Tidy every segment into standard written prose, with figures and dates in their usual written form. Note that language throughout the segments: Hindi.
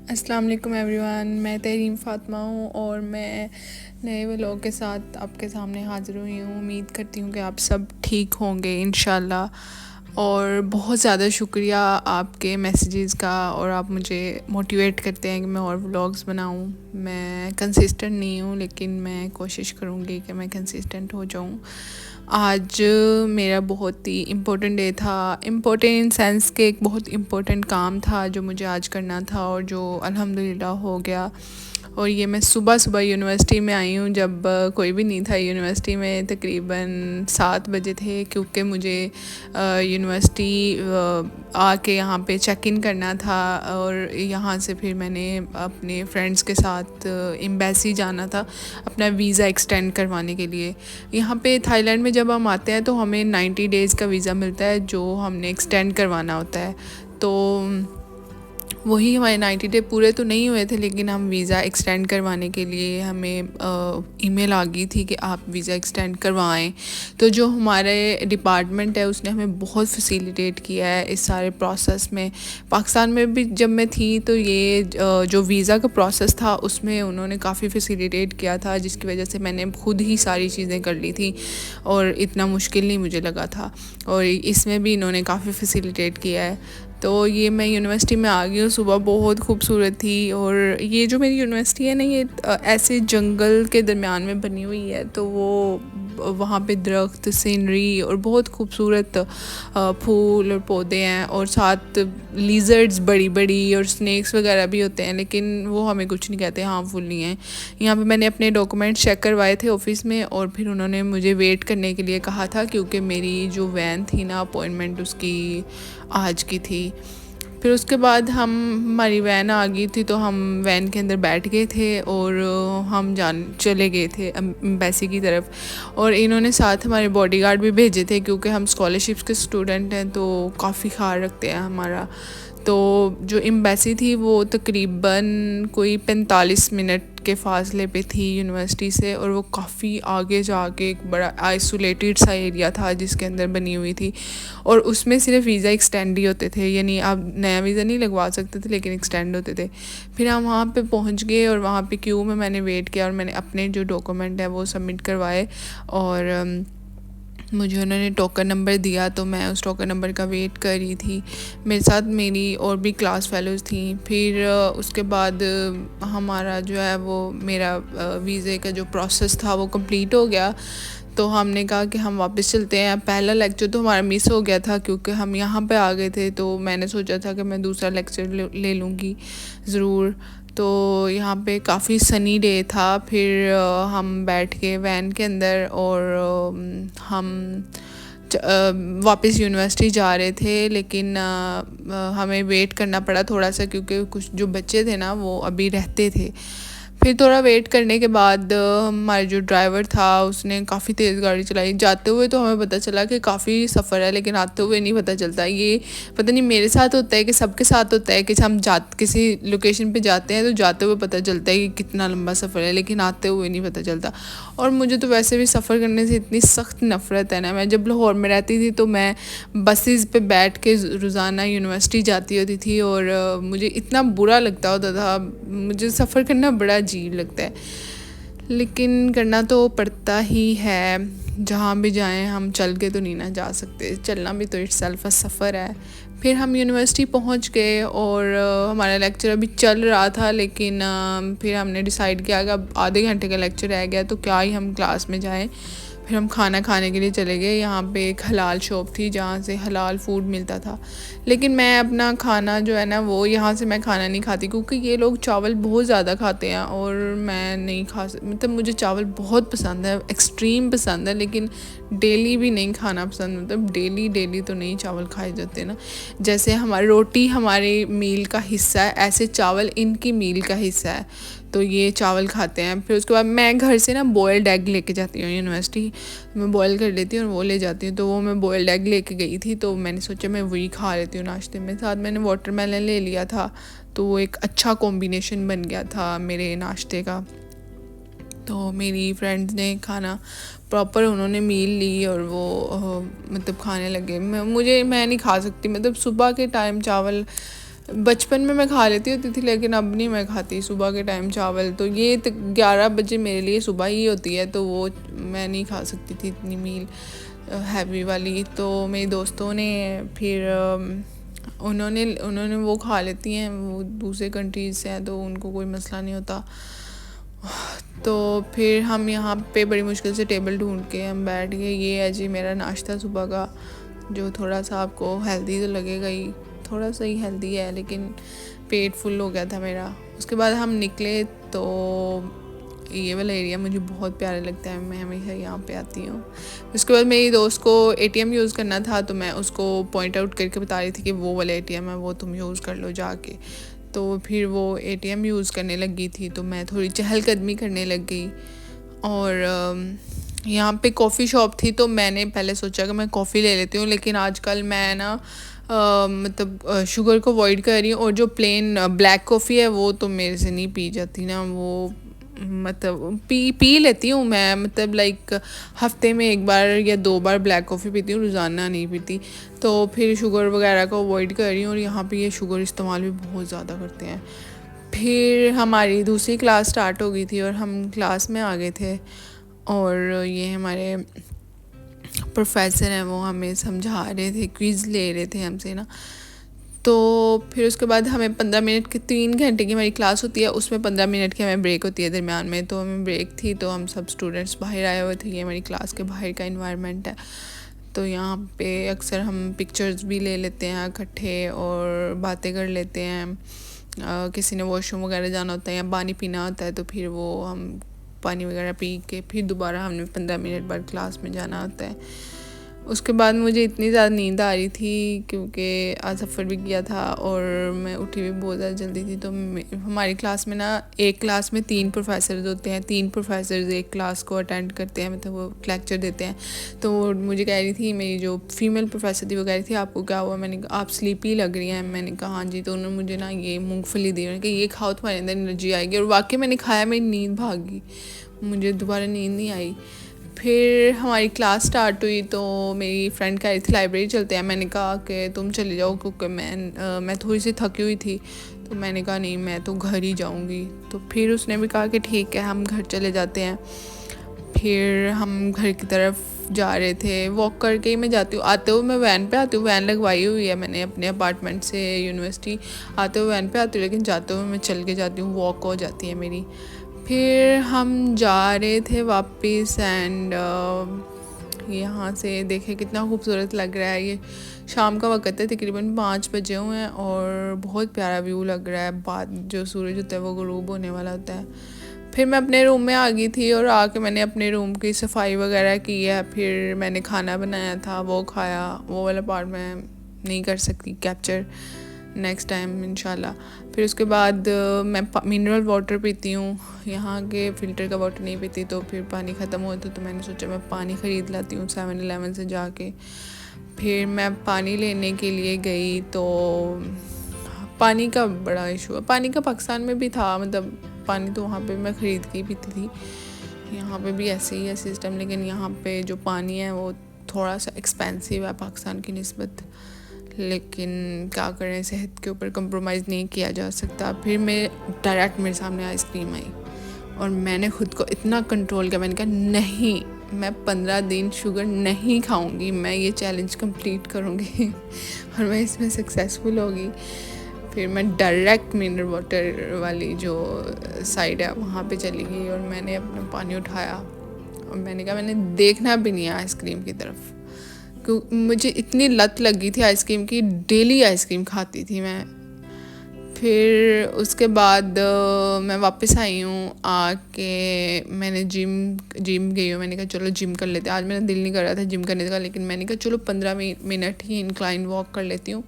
अस्सलाम वालेकुम एवरीवन, मैं तहरीम फ़ातिमा हूँ और मैं नए व्लॉग के साथ आपके सामने हाज़िर हुई हूँ। उम्मीद करती हूँ कि आप सब ठीक होंगे इंशाल्लाह। और बहुत ज़्यादा शुक्रिया आपके मैसेजेस का, और आप मुझे मोटिवेट करते हैं कि मैं और व्लॉग्स बनाऊँ। मैं कंसिस्टेंट नहीं हूँ, लेकिन मैं कोशिश करूँगी कि मैं कंसिस्टेंट हो जाऊँ। आज मेरा बहुत ही इम्पोर्टेंट डे था, इम्पोर्टेंट इन सेंस कि एक बहुत इम्पोर्टेंट काम था जो मुझे आज करना था और जो अल्हम्दुलिल्लाह हो गया। और ये मैं सुबह सुबह यूनिवर्सिटी में आई हूँ जब कोई भी नहीं था यूनिवर्सिटी में। तकरीबन 7 बजे थे, क्योंकि मुझे यूनिवर्सिटी आके यहाँ पे चेक इन करना था और यहाँ से फिर मैंने अपने फ्रेंड्स के साथ एम्बेसी जाना था अपना वीज़ा एक्सटेंड करवाने के लिए। यहाँ पे थाईलैंड में जब हम आते हैं तो हमें 90 डेज़ का वीज़ा मिलता है जो हमने एक्सटेंड करवाना होता है। तो वही हमारे 90 डे पूरे तो नहीं हुए थे, लेकिन हम वीज़ा एक्सटेंड करवाने के लिए हमें ईमेल आ गई थी कि आप वीज़ा एक्सटेंड करवाएं। तो जो हमारे डिपार्टमेंट है उसने हमें बहुत फैसिलिटेट किया है इस सारे प्रोसेस में। पाकिस्तान में भी जब मैं थी तो ये जो वीज़ा का प्रोसेस था उसमें उन्होंने काफ़ी फैसिलिटेट किया था, जिसकी वजह से मैंने खुद ही सारी चीज़ें कर ली थी और इतना मुश्किल नहीं मुझे लगा था। और इसमें भी इन्होंने काफ़ी फैसिलिटेट किया है। तो ये मैं यूनिवर्सिटी में आ गई हूँ। सुबह बहुत खूबसूरत थी, और ये जो मेरी यूनिवर्सिटी है ना, ये ऐसे जंगल के दरमियान में बनी हुई है। तो वो वहाँ पे दरख्त, सीनरी और बहुत खूबसूरत फूल और पौधे हैं, और साथ लिजर्ड्स बड़ी बड़ी और स्नेक्स वगैरह भी होते हैं, लेकिन वो हमें कुछ नहीं कहते, हार्मफुल नहीं है। यहाँ पे मैंने अपने डॉक्यूमेंट चेक करवाए थे ऑफ़िस में, और फिर उन्होंने मुझे वेट करने के लिए कहा था, क्योंकि मेरी जो वैन थी ना अपॉइंटमेंट उसकी आज की थी। फिर उसके बाद हमारी वैन आ गई थी, तो हम वैन के अंदर बैठ गए थे और हम चले गए थे एम्बेसी की तरफ। और इन्होंने साथ हमारे बॉडीगार्ड भी भेजे थे, क्योंकि हम स्कॉलरशिप्स के स्टूडेंट हैं तो काफ़ी ख्याल रखते हैं हमारा। तो जो एम्बेसी थी वो तकरीबन कोई 45 मिनट के फ़ासले पे थी यूनिवर्सिटी से, और वो काफ़ी आगे जाके एक बड़ा आइसोलेटेड सा एरिया था जिसके अंदर बनी हुई थी। और उसमें सिर्फ वीज़ा एक्सटेंड ही होते थे, यानी आप नया वीज़ा नहीं लगवा सकते थे, लेकिन एक्सटेंड होते थे। फिर हम वहाँ पे पहुँच गए और वहाँ पे क्यू में मैंने वेट किया, और मैंने अपने जो डॉक्यूमेंट है वो सबमिट करवाए। और मुझे उन्होंने टोकन नंबर दिया, तो मैं उस टोकन नंबर का वेट कर रही थी। मेरे साथ मेरी और भी क्लास फेलोज़ थी। फिर उसके बाद हमारा जो है वो मेरा वीज़े का जो प्रोसेस था वो कंप्लीट हो गया। तो हमने कहा कि हम वापस चलते हैं। पहला लेक्चर तो हमारा मिस हो गया था, क्योंकि हम यहाँ पे आ गए थे, तो मैंने सोचा था कि मैं दूसरा लेक्चर ले लूँगी ज़रूर। तो यहाँ पे काफ़ी सनी डे था। फिर हम बैठ के वैन के अंदर, और हम वापस यूनिवर्सिटी जा रहे थे, लेकिन हमें वेट करना पड़ा थोड़ा सा, क्योंकि कुछ जो बच्चे थे ना वो अभी रहते थे। फिर थोड़ा वेट करने के बाद हमारा जो ड्राइवर था उसने काफ़ी तेज़ गाड़ी चलाई। जाते हुए तो हमें पता चला कि काफ़ी सफ़र है, लेकिन आते हुए नहीं पता चलता। ये पता नहीं मेरे साथ होता है कि सबके साथ होता है कि हम किसी लोकेशन पे जाते हैं तो जाते हुए पता चलता है कि कितना लंबा सफ़र है, लेकिन आते हुए नहीं पता चलता। और मुझे तो वैसे भी सफ़र करने से इतनी सख्त नफ़रत है ना। मैं जब लाहौर में रहती थी तो मैं बसेस पे बैठ के रोज़ाना यूनिवर्सिटी जाती होती थी, और मुझे इतना बुरा लगता होता था। मुझे सफ़र करना बड़ा अजीब लगता है, लेकिन करना तो पड़ता ही है। जहाँ भी जाएं हम चल के तो नहीं ना जा सकते, चलना भी तो इट्सेल्फ सफ़र है। फिर हम यूनिवर्सिटी पहुँच गए, और हमारा लेक्चर अभी चल रहा था, लेकिन फिर हमने डिसाइड किया कि अब आधे घंटे का लेक्चर रह गया तो क्या ही हम क्लास में जाएं। फिर हम खाना खाने के लिए चले गए। यहाँ पे एक हलाल शॉप थी जहाँ से हलाल फूड मिलता था, लेकिन मैं अपना खाना जो है ना वो यहाँ से मैं खाना नहीं खाती, क्योंकि ये लोग चावल बहुत ज़्यादा खाते हैं और मैं नहीं मतलब मुझे चावल बहुत पसंद है, एक्सट्रीम पसंद है, लेकिन डेली भी नहीं खाना पसंद। मतलब डेली डेली तो नहीं चावल खाए जाते ना। जैसे हमारी रोटी हमारे मील का हिस्सा है, ऐसे चावल इनकी मील का हिस्सा है, तो ये चावल खाते हैं। फिर उसके बाद मैं घर से ना बॉयल्ड एग लेके जाती हूँ यूनिवर्सिटी, मैं बॉयल कर लेती हूँ और वो ले जाती हूँ। तो वो मैं बॉयल्ड एग लेके गई थी, तो मैंने सोचा मैं वही खा लेती हूँ नाश्ते में। साथ मैंने वाटरमेलन ले लिया था, तो वो एक अच्छा कॉम्बिनेशन बन गया था मेरे नाश्ते का। तो मेरी फ्रेंड्स ने खाना प्रॉपर उन्होंने मील ली, और वो मतलब खाने लगे। मैं नहीं खा सकती, मतलब सुबह के टाइम चावल बचपन में मैं खा लेती होती थी, लेकिन अब नहीं मैं खाती सुबह के टाइम चावल। तो ये 11 बजे मेरे लिए सुबह ही होती है, तो वो मैं नहीं खा सकती थी इतनी मील हैवी वाली। तो मेरी दोस्तों ने फिर उन्होंने उन्होंने वो खा लेती हैं, वो दूसरे कंट्रीज से हैं तो उनको कोई मसला नहीं होता। तो फिर हम यहाँ पे बड़ी मुश्किल से टेबल ढूंढ के हम बैठ गए। ये है जी मेरा नाश्ता सुबह का, जो थोड़ा सा आपको हेल्दी तो लगेगा ही, थोड़ा सा ही हेल्दी है, लेकिन पेट फुल हो गया था मेरा। उसके बाद हम निकले तो ये वाला एरिया मुझे बहुत प्यारा लगता है, मैं हमेशा यहाँ पे आती हूँ। उसके बाद मेरी दोस्त को एटीएम यूज़ करना था, तो मैं उसको पॉइंट आउट करके बता रही थी कि वो वाला एटीएम है, वो तुम यूज़ कर लो जाके। तो फिर वो एटीएम यूज़ करने लगी थी, तो मैं थोड़ी चहलकदमी करने लग गई। और यहाँ पे कॉफ़ी शॉप थी, तो मैंने पहले सोचा कि मैं कॉफ़ी ले लेती हूँ, लेकिन आजकल मैं ना मतलब शुगर को अवॉइड कर रही हूँ। और जो प्लेन ब्लैक कॉफ़ी है वो तो मेरे से नहीं पी जाती ना, वो मतलब पी लेती हूँ मैं, मतलब लाइक हफ्ते में 1 बार या 2 बार ब्लैक कॉफ़ी पीती हूँ, रोज़ाना नहीं पीती। तो फिर शुगर वगैरह को अवॉइड कर रही हूँ, और यहाँ पे ये शुगर इस्तेमाल भी बहुत ज़्यादा करते हैं। फिर हमारी दूसरी क्लास स्टार्ट हो गई थी और हम क्लास में आ गए थे, और ये हमारे प्रोफेसर हैं वो हमें समझा रहे थे, क्विज़ ले रहे थे हमसे ना। तो फिर उसके बाद हमें 15 मिनट की, 3 घंटे की हमारी क्लास होती है, उसमें 15 मिनट की हमें ब्रेक होती है दरमियान में। तो हमें ब्रेक थी, तो हम सब स्टूडेंट्स बाहर आए हुए थे। ये हमारी क्लास के बाहर का इन्वायरमेंट है। तो यहाँ पे अक्सर हम पिक्चर्स भी ले लेते हैं इकट्ठे और बातें कर लेते हैं। किसी ने वॉशरूम वगैरह जाना होता है या पानी पीना होता है, तो फिर वो हम पानी वगैरह पी के फिर दोबारा हमने 15 मिनट बाद क्लास में जाना होता है। उसके बाद मुझे इतनी ज़्यादा नींद आ रही थी, क्योंकि आज सफ़र भी किया था और मैं उठी भी बहुत ज़्यादा जल्दी थी। तो हमारी क्लास में ना, एक क्लास में 3 प्रोफेसर होते हैं, 3 प्रोफेसर एक क्लास को अटेंड करते हैं, मतलब वो लेक्चर देते हैं। तो मुझे कह रही थी, मेरी जो फीमेल प्रोफेसर थी वो कह रही थी आपको क्या हुआ। मैंने कहा आप स्लीपी लग रही हैं। मैंने कहा हाँ जी। तो उन्होंने मुझे ना ये मूँगफली दी, उन्होंने कहा ये खाओ तुम्हारे अंदर एनर्जी आएगी। और वाकई मैंने खाया, मेरी नींद भागी, मुझे दोबारा नींद नहीं आई। फिर हमारी क्लास स्टार्ट हुई, तो मेरी फ्रेंड कह रही थी लाइब्रेरी चलते हैं। मैंने कहा कि तुम चले जाओ, क्योंकि मैं थोड़ी सी थकी हुई थी। तो मैंने कहा नहीं, मैं तो घर ही जाऊंगी। तो फिर उसने भी कहा कि ठीक है हम घर चले जाते हैं। फिर हम घर की तरफ जा रहे थे, वॉक करके ही मैं जाती हूँ। आते हुए मैं वैन पे आती हूँ, वैन लगवाई हुई है मैंने अपने अपार्टमेंट से यूनिवर्सिटी। आते हुए वैन पे आती हूँ, लेकिन जाते हुए मैं चल के जाती हूँ, वॉक हो जाती है मेरी। फिर हम जा रहे थे वापस, एंड यहाँ से देखे कितना खूबसूरत लग रहा है। ये शाम का वक्त है, तकरीबन 5 बजे हुए हैं, और बहुत प्यारा व्यू लग रहा है। बाद जो सूरज होता है वो ग़ुरूब होने वाला होता है। फिर मैं अपने रूम में आ गई थी, और आके मैंने अपने रूम की सफाई वगैरह की है। फिर मैंने खाना बनाया था, वो खाया। वो वाला पार्ट मैं नहीं कर सकती कैप्चर, नेक्स्ट टाइम इंशाल्लाह। फिर उसके बाद मैं मिनरल वाटर पीती हूँ, यहाँ के फ़िल्टर का वाटर नहीं पीती। तो फिर पानी ख़त्म हुआ तो मैंने सोचा मैं पानी ख़रीद लाती हूँ 7-Eleven से जाके। फिर मैं पानी लेने के लिए गई, तो पानी का बड़ा इशू है। पानी का पाकिस्तान में भी था, मतलब पानी तो वहाँ पे मैं ख़रीद के ही पीती थी। यहाँ पे भी ऐसे ही है सिस्टम, लेकिन यहाँ पे जो पानी है वो थोड़ा सा एक्सपेंसिव है पाकिस्तान की निस्बत। लेकिन क्या करें, सेहत के ऊपर कंप्रोमाइज़ नहीं किया जा सकता। फिर मैं डायरेक्ट मेरे सामने आइसक्रीम आई, और मैंने ख़ुद को इतना कंट्रोल किया। मैंने कहा नहीं, मैं 15 दिन शुगर नहीं खाऊंगी, मैं ये चैलेंज कंप्लीट करूंगी और मैं इसमें सक्सेसफुल होगी। फिर मैं डायरेक्ट मिनरल वाटर वाली जो साइड है वहाँ पे चली गई, और मैंने अपना पानी उठाया, और मैंने कहा मैंने देखना भी नहीं है आइसक्रीम की तरफ, क्योंकि मुझे इतनी लत लगी थी आइसक्रीम की, डेली आइसक्रीम खाती थी मैं। फिर उसके बाद मैं वापस आई हूँ, आके मैंने जिम गई हूँ। मैंने कहा चलो जिम कर लेते हैं। आज मेरा दिल नहीं कर रहा था जिम करने का, लेकिन मैंने कहा चलो 15 मिनट ही इंक्लाइन वॉक कर लेती हूँ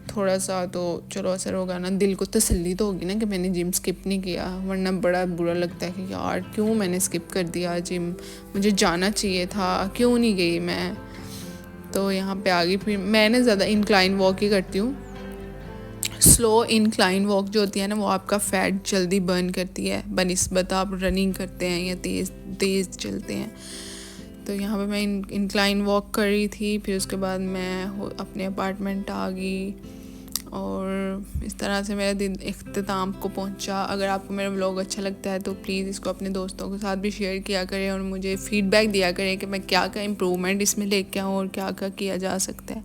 थोड़ा सा, तो चलो असर होगा ना, दिल को तसल्ली तो होगी ना कि मैंने जिम स्किप नहीं किया। वरना बड़ा बुरा लगता है कि यार क्यों मैंने स्किप कर दिया जिम, मुझे जाना चाहिए था, क्यों नहीं गई मैं। तो यहाँ पे आ गई। फिर मैंने ज़्यादा इंक्लाइन वॉक ही करती हूँ। स्लो इंक्लाइन वॉक जो होती है ना, वो आपका फ़ैट जल्दी बर्न करती है बनिस्बत आप रनिंग करते हैं या तेज़ चलते हैं। तो यहाँ पे मैं इंक्लाइन वॉक कर रही थी। फिर उसके बाद मैं अपने अपार्टमेंट आ गई, और इस तरह से मेरा दिन इख्तिताम को पहुंचा। अगर आपको मेरा व्लॉग अच्छा लगता है तो प्लीज़ इसको अपने दोस्तों के साथ भी शेयर किया करें और मुझे फ़ीडबैक दिया करें कि मैं क्या क्या इम्प्रूवमेंट इसमें लेके आऊँ और क्या क्या किया जा सकता है।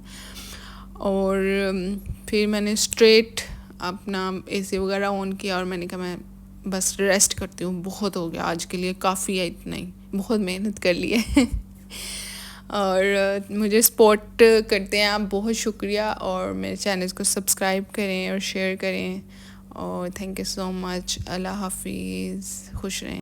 और फिर मैंने स्ट्रेट अपना एसी वगैरह ऑन किया और मैंने कहा मैं बस रेस्ट करती हूँ, बहुत हो गया आज के लिए, काफ़ी है इतना ही, बहुत मेहनत कर ली है। और मुझे सपोर्ट करते हैं आप, बहुत शुक्रिया। और मेरे चैनल को सब्सक्राइब करें और शेयर करें। और थैंक यू सो मच। अल्लाह हाफिज़, खुश रहें।